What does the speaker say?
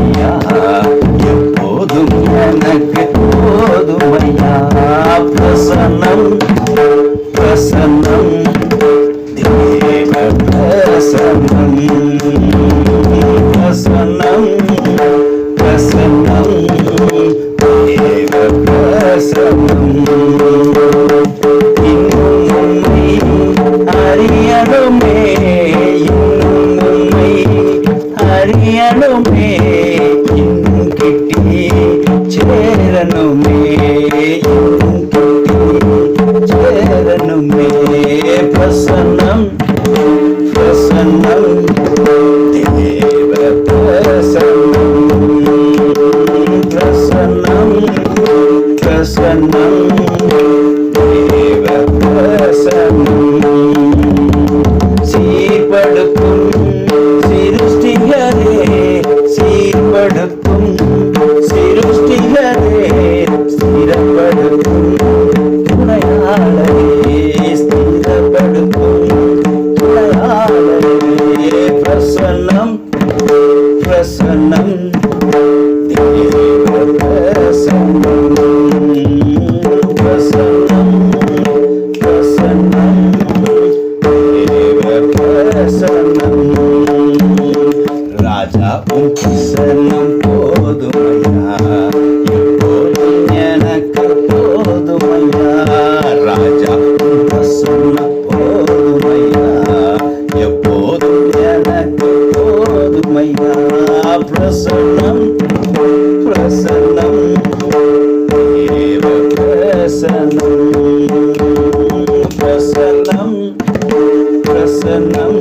போதுமையா, எப்போதும் எனக்கு போதுமையா. பிரசன்னம் பிரசன்னம் தேவ பிரசன்னம் பிரசன்னம் பிரசன்னம் தேவ பிரசன்னம். இன்னும் உம்மை அறியணுமே, இன்னும் உம்மை அறியணுமே, இன்னும் கிட்டி சேரணுமே, இன்னும் கிட்டி சேரணுமே. பிரசன்னம் பிரசன்னம் தேவ பிரசன்னம் பிரசன்னம் பிரசன்னம் தேவ பிரசன்னம். சீர்படுத்தும் சிருஷ்டிகரே, சீர்படுத்தும் சிருஷ்டிகரே, ஸ்திரப்படுத்தும் துணையாளரே, ஸ்திரப்படுத்தும் துணையாளரே. பிரசன்னம் பிரசன்னம் தேவ பிரசன்னம் பிரசன்னம் பிரசன்னம் தேவ பிரசன்னம். ராஜா உம் பிரசன்னம் போதுமையா, எப்போதும் எனக்கு போதுமையா. ராஜா உம் பிரசன்னம் போதுமையா, எப்போதும் எனக்கு போதுமையா. பிரசன்னம் பிரசன்னம் தேவ பிரசன்னம் பிரசன்னம் பிரசன்னம்